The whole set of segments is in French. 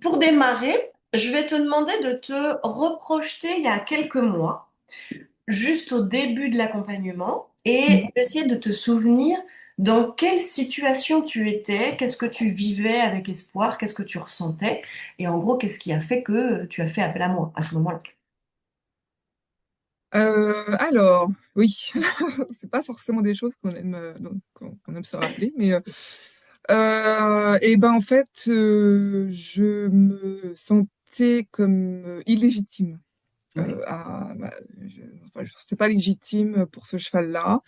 Pour démarrer, je vais te demander de te reprojeter il y a quelques mois, juste au début de l'accompagnement, et d'essayer de te souvenir dans quelle situation tu étais, qu'est-ce que tu vivais avec espoir, qu'est-ce que tu ressentais, et en gros, qu'est-ce qui a fait que tu as fait appel à moi à ce moment-là. Alors, oui, c'est pas forcément des choses qu'on aime, qu'on aime se rappeler, mais et ben en fait, je me sentais comme illégitime. Oui. Bah, enfin, c'était pas légitime pour ce cheval-là,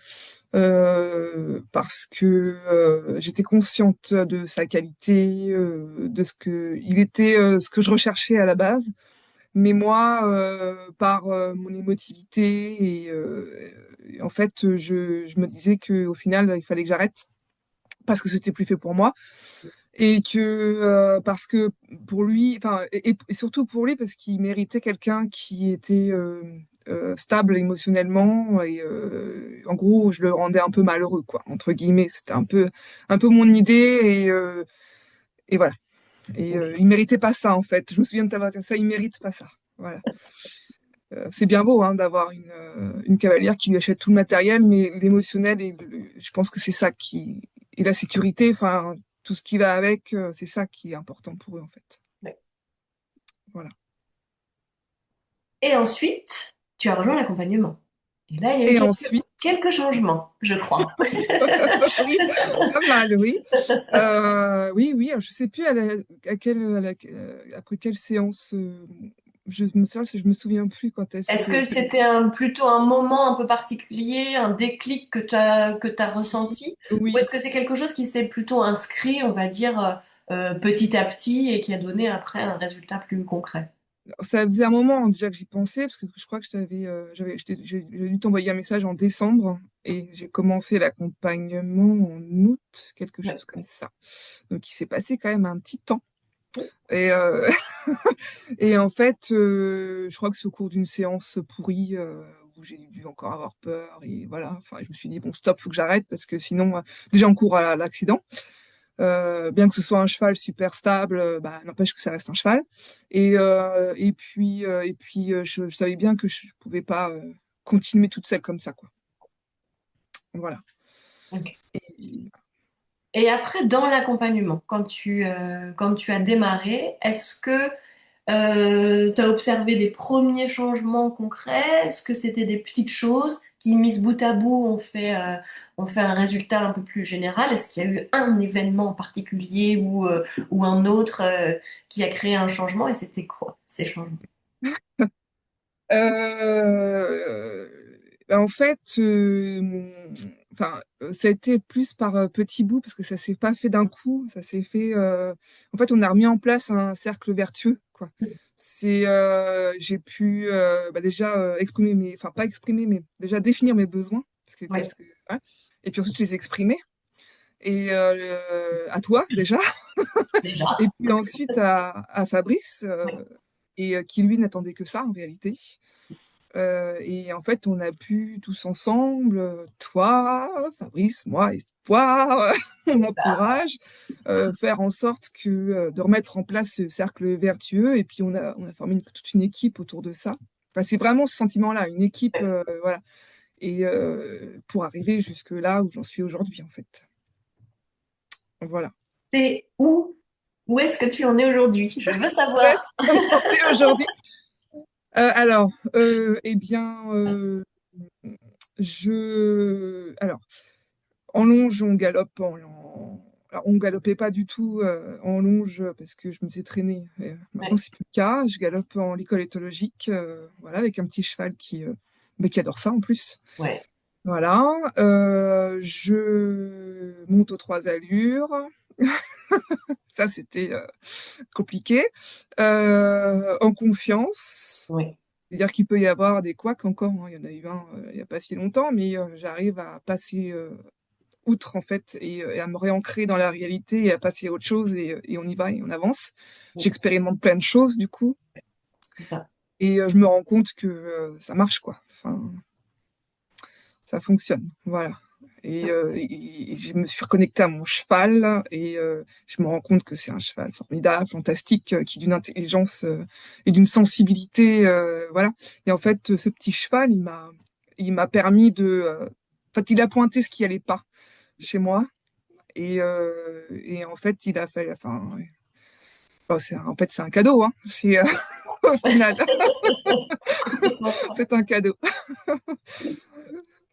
parce que j'étais consciente de sa qualité, de ce que il était, ce que je recherchais à la base. Mais moi, par mon émotivité et en fait, je me disais que au final, il fallait que j'arrête parce que c'était plus fait pour moi et que parce que pour lui, enfin et surtout pour lui parce qu'il méritait quelqu'un qui était stable émotionnellement et en gros, je le rendais un peu malheureux quoi, entre guillemets. C'était un peu mon idée et voilà. Et Ok. il méritait pas ça en fait. Je me souviens de t'avoir dit ça, il mérite pas ça. Voilà. C'est bien beau hein, d'avoir une cavalière qui lui achète tout le matériel, mais l'émotionnel, je pense que c'est ça qui... Et la sécurité, enfin, tout ce qui va avec, c'est ça qui est important pour eux, en fait. Ouais. Voilà. Et ensuite, tu as rejoint l'accompagnement. Et là, il y a eu Et quelques, ensuite, quelques changements, je crois. oui, pas mal, oui. Oui, oui, alors je sais plus après quelle séance, je me souviens plus quand est-ce Est-ce que que c'est. c'était plutôt un moment un peu particulier, un déclic que tu as Oui, ressenti, ou oui. est-ce que c'est quelque chose qui s'est plutôt inscrit, on va dire, petit à petit et qui a donné après un résultat plus concret? Ça faisait un moment déjà que j'y pensais, parce que je crois que j'ai dû t'envoyer un message en décembre et j'ai commencé l'accompagnement en août, quelque Ouais. chose comme ça. Donc il s'est passé quand même un petit temps. Et, et en fait, je crois que c'est au cours d'une séance pourrie où j'ai dû encore avoir peur et voilà. Enfin, je me suis dit bon stop, faut que j'arrête parce que sinon, déjà on court à l'accident. Bien que ce soit un cheval super stable, bah, n'empêche que ça reste un cheval. Et puis, je savais bien que je pouvais pas continuer toute seule comme ça, quoi. Voilà. Ok. Et- Et après, dans l'accompagnement, quand tu as démarré, est-ce que tu as observé des premiers changements concrets? Est-ce que c'était des petites choses qui, mises bout à bout, ont fait un résultat un peu plus général? Est-ce qu'il y a eu un événement en particulier ou un autre qui a créé un changement? Et c'était quoi ces changements? Euh, Bah, en fait, enfin, ça a été plus par petits bouts parce que ça s'est pas fait d'un coup. Ça s'est fait. En fait, on a remis en place un cercle vertueux, quoi. J'ai pu bah, déjà exprimer enfin pas exprimer, mais déjà définir mes besoins, parce que Oui, ouais. Et puis ensuite les exprimer. Et à toi déjà, et déjà. puis ensuite à Fabrice, Oui, et qui lui n'attendait que ça en réalité. Et en fait, on a pu tous ensemble, toi, Fabrice, moi, Espoir, mon c'est ça. entourage, faire en sorte de remettre en place ce cercle vertueux. Et puis, on a formé toute une équipe autour de ça. Enfin, c'est vraiment ce sentiment-là, une équipe, voilà. Et pour arriver jusque là où j'en suis aujourd'hui, en fait. Voilà. C'est où est-ce que tu en es aujourd'hui? Je veux Où est-ce savoir. qu'on en est aujourd'hui? Alors, eh bien, alors, en longe, on galope alors, on galopait pas du tout en longe parce que je me suis traînée. Maintenant, Ouais, c'est plus le cas. Je galope en l'école éthologique, voilà, avec un petit cheval mais qui adore ça en plus. ouais, Voilà. Je monte aux trois allures. Ça, c'était compliqué. En confiance. ouais. C'est-à-dire qu'il peut y avoir des couacs encore, hein. Il y en a eu un il n'y a pas si longtemps, mais j'arrive à passer outre en fait et à me réancrer dans la réalité et à passer à autre chose et on y va et on avance. J'expérimente plein de choses du coup C'est ça. et je me rends compte que ça marche quoi. Enfin, ça fonctionne. Voilà. Et je me suis reconnectée à mon cheval et je me rends compte que c'est un cheval formidable, fantastique, qui d'une intelligence et d'une sensibilité, voilà. Et en fait, ce petit cheval, il m'a permis en fait, il a pointé ce qui allait pas chez moi et en fait, il a fait, enfin, ouais. Bon, en fait, c'est un cadeau, hein. C'est au final, c'est un cadeau.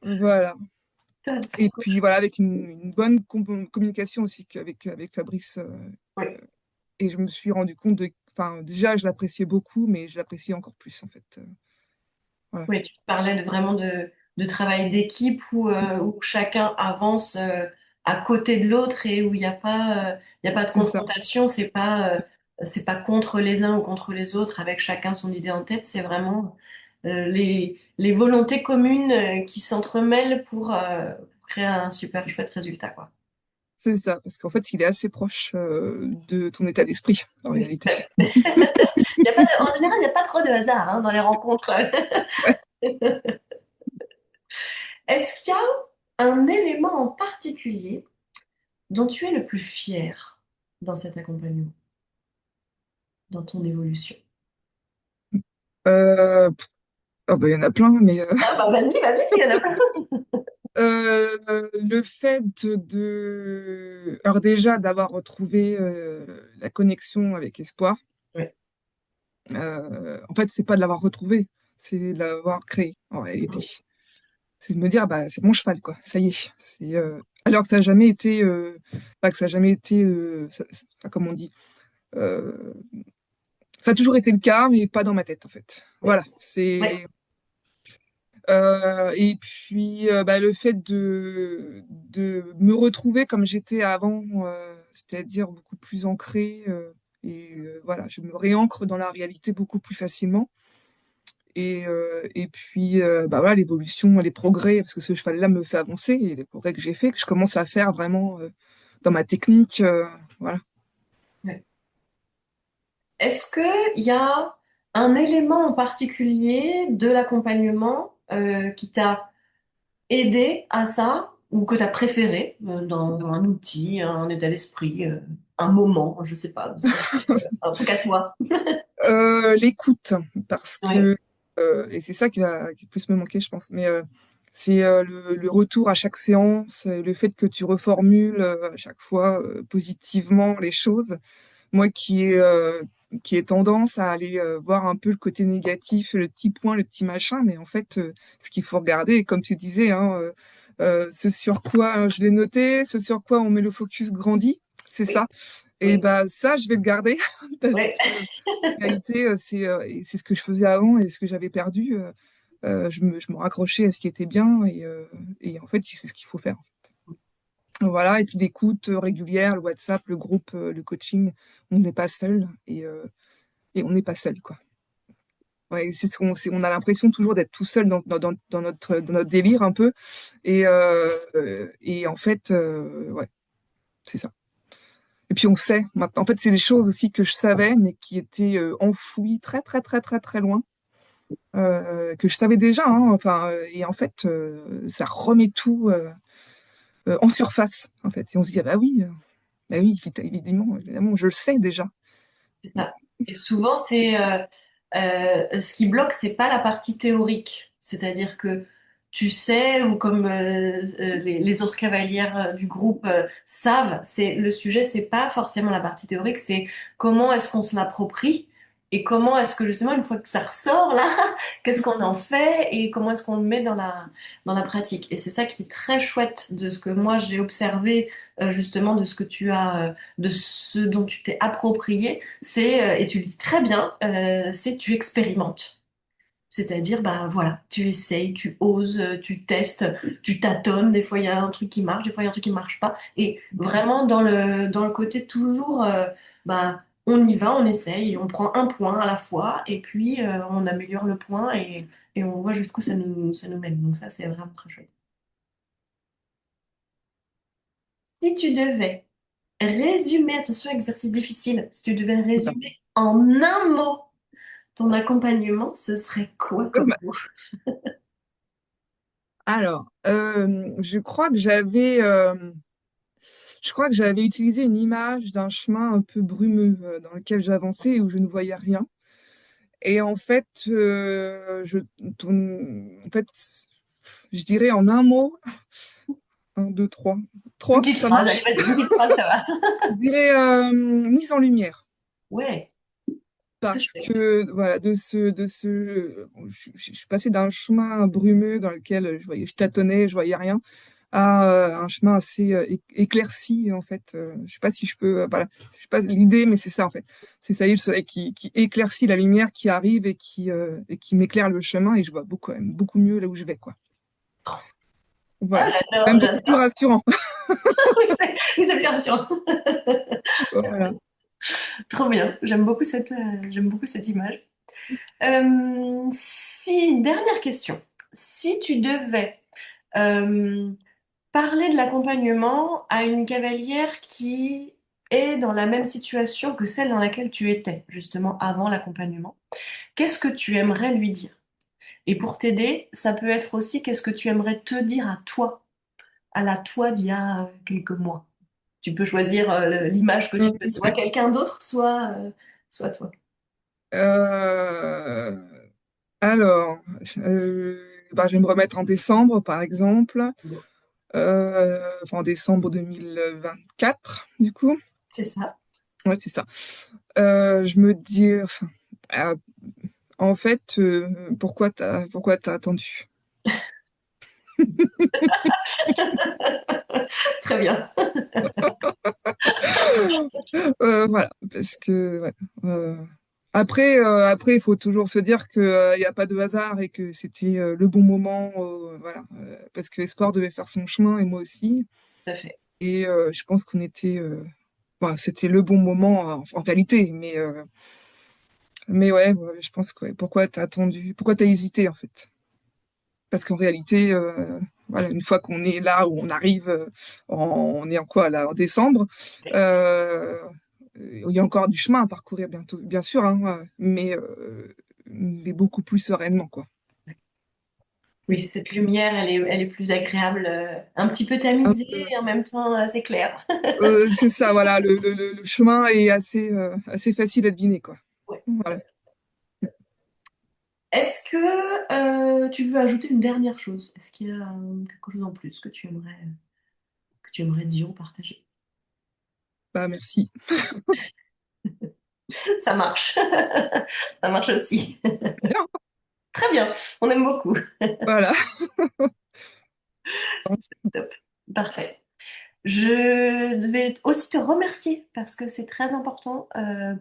Voilà. Et puis voilà, avec une bonne communication aussi avec Fabrice. Oui. Et je me suis rendu compte enfin, déjà, je l'appréciais beaucoup, mais je l'apprécie encore plus, en fait. Voilà. Oui, tu parlais vraiment de travail d'équipe où chacun avance à côté de l'autre et où il y a pas de C'est ça. confrontation, c'est pas contre les uns ou contre les autres avec chacun son idée en tête, c'est vraiment les volontés communes qui s'entremêlent pour créer un super chouette résultat, quoi. C'est ça. Parce qu'en fait, il est assez proche de ton état d'esprit, en Oui. réalité. En général, il n'y a pas trop de hasard hein, dans les rencontres. Ouais. Est-ce qu'il y a un élément en particulier dont tu es le plus fier dans cet accompagnement, dans ton évolution? Pff, oh, bah, il y en a plein, mais Ah bah vas-y, vas-y, il y en a plein. le fait alors déjà, d'avoir retrouvé la connexion avec Espoir, Oui. en fait, c'est pas de l'avoir retrouvé, c'est de l'avoir créé, en réalité. C'est de me dire, bah, c'est mon cheval, quoi. Ça y est. Alors que ça n'a jamais été, pas que ça a jamais été, enfin, comme on dit, euh, ça a toujours été le cas, mais pas dans ma tête, en fait. Oui. Voilà. Oui. Et puis, bah, le fait de me retrouver comme j'étais avant, c'est-à-dire beaucoup plus ancrée, voilà, je me réancre dans la réalité beaucoup plus facilement. Et puis, bah voilà, l'évolution, les progrès, parce que ce cheval-là me fait avancer, et les progrès que j'ai fait, que je commence à faire vraiment dans ma technique, voilà. Oui. Est-ce qu'il y a un élément en particulier de l'accompagnement qui t'a aidé à ça ou que tu as préféré dans un outil, un état d'esprit, un moment, je sais pas, un truc à toi? L'écoute, parce Oui, que, et c'est ça qui peut me manquer, je pense, mais c'est le retour à chaque séance, le fait que tu reformules à chaque fois positivement les choses. Moi qui ai tendance à aller voir un peu le côté négatif, le petit point, le petit machin, mais en fait, ce qu'il faut regarder, comme tu disais, hein, ce sur quoi je l'ai noté, ce sur quoi on met le focus grandit, c'est oui, ça. Et oui, bah ça, je vais le garder parce oui. que en réalité, et c'est ce que je faisais avant et ce que j'avais perdu. Je me raccrochais à ce qui était bien et en fait, c'est ce qu'il faut faire. Voilà, et puis l'écoute régulière, le WhatsApp, le groupe, le coaching, on n'est pas seul et on n'est pas seul, quoi. Ouais, on a l'impression toujours d'être tout seul dans notre délire un peu. Et en fait, ouais, c'est ça. Et puis on sait maintenant. En fait, c'est des choses aussi que je savais, mais qui étaient enfouies très, très, très, très, très loin, que je savais déjà, hein, enfin, et en fait, ça remet tout en surface, en fait. Et on se dit, ah bah oui, évidemment, évidemment, je le sais déjà. C'est ça. Et souvent, ce qui bloque, c'est pas la partie théorique. C'est-à-dire que tu sais, ou comme les autres cavalières du groupe savent, c'est le sujet, c'est pas forcément la partie théorique, c'est comment est-ce qu'on se l'approprie et comment est-ce que justement, une fois que ça ressort là, qu'est-ce qu'on en fait et comment est-ce qu'on le met dans la pratique. Et c'est ça qui est très chouette de ce que moi j'ai observé justement de ce que tu as, de ce dont tu t'es approprié et tu le dis très bien, c'est tu expérimentes. C'est-à-dire, bah voilà, tu essayes, tu oses, tu testes, tu tâtonnes. Des fois, il y a un truc qui marche, des fois, il y a un truc qui marche pas. Et vraiment, dans le côté toujours, bah, on y va, on essaye, on prend un point à la fois, et puis on améliore le point et on voit jusqu'où ça nous mène. Donc ça, c'est vraiment très chouette. Si tu devais résumer, attention, exercice difficile, si tu devais D'accord. résumer en un mot ton accompagnement, ce serait quoi comme mot? Alors, je crois que j'avais utilisé une image d'un chemin un peu brumeux dans lequel j'avançais et où je ne voyais rien. Et en fait, en fait, je dirais en un mot, un, deux, trois. Une Trois, petite ça phrase, allez, marche? vas-y, une petite phrase, ça va. Je dirais mise en lumière. Ouais, très Parce chouette. que, voilà, je suis passée d'un chemin brumeux dans lequel je tâtonnais, je voyais rien, à un chemin assez éclairci, en fait. Je sais pas si je peux, voilà, je sais pas l'idée, mais c'est ça, en fait. C'est ça y est, le soleil qui éclaircit la lumière qui arrive et qui m'éclaire le chemin et je vois beaucoup, quand même, beaucoup mieux là où je vais, quoi. Ah, Voilà, c'est quand j'adore, même beaucoup plus j'adore. rassurant. Oui, c'est bien sûr. Voilà. Trop bien. J'aime beaucoup cette image. Dernière question. Si tu devais euh, parler de l'accompagnement à une cavalière qui est dans la même situation que celle dans laquelle tu étais, justement avant l'accompagnement, qu'est-ce que tu aimerais lui dire? Et pour t'aider, ça peut être aussi qu'est-ce que tu aimerais te dire à toi, à la toi d'il y a quelques mois. Tu peux choisir l'image que tu veux, soit quelqu'un d'autre, soit toi. Euh, alors, bah, je vais me remettre en décembre, par exemple. Enfin, en décembre 2024, du coup. C'est ça. Ouais, c'est ça. Je me dis, enfin, euh, en fait, pourquoi t'as attendu? Très bien. Voilà, parce que, ouais. euh, après, il faut toujours se dire qu'il n'y a pas de hasard et que c'était le bon moment, voilà, parce que Espoir devait faire son chemin et moi aussi. Tout à fait. Et je pense qu'on était, voilà, c'était le bon moment en réalité, mais ouais, je pense que ouais, pourquoi t'as attendu, pourquoi t'as hésité en fait? Parce qu'en réalité, voilà, une fois qu'on est là où on arrive, on est en quoi là, en décembre, euh, il y a encore du chemin à parcourir bientôt, bien sûr, hein, mais beaucoup plus sereinement, quoi. Oui, cette lumière, elle est plus agréable, un petit peu Un tamisée peu, et en même temps assez claire. c'est ça, voilà, le chemin est assez facile à deviner, quoi. Ouais. Voilà. Est-ce que tu veux ajouter une dernière chose? Est-ce qu'il y a quelque chose en plus que tu aimerais dire ou partager? Bah, merci. Ça marche. Ça marche aussi. Bien. Très bien. On aime beaucoup. Voilà. Top. Parfait. Je vais aussi te remercier parce que c'est très important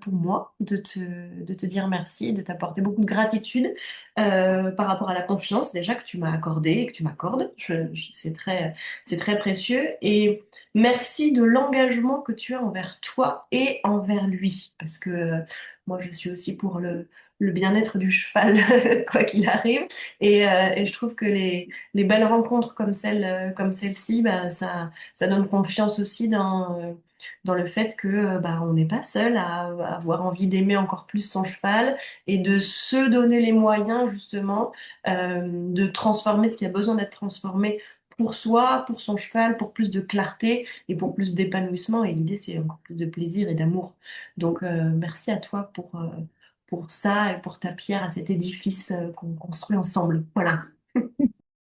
pour moi de te dire merci, de t'apporter beaucoup de gratitude par rapport à la confiance déjà que tu m'as accordée et que tu m'accordes. C'est très précieux. Et merci de l'engagement que tu as envers toi et envers lui. Parce que moi, je suis aussi pour le bien-être du cheval, quoi qu'il arrive. Et je trouve que les belles rencontres comme celle-ci, bah, ça donne confiance aussi dans le fait que bah, on n'est pas seul à avoir envie d'aimer encore plus son cheval et de se donner les moyens justement de transformer ce qui a besoin d'être transformé pour soi, pour son cheval, pour plus de clarté et pour plus d'épanouissement. Et l'idée, c'est encore plus de plaisir et d'amour. Donc, merci à toi pour ça et pour ta pierre à cet édifice qu'on construit ensemble. Voilà.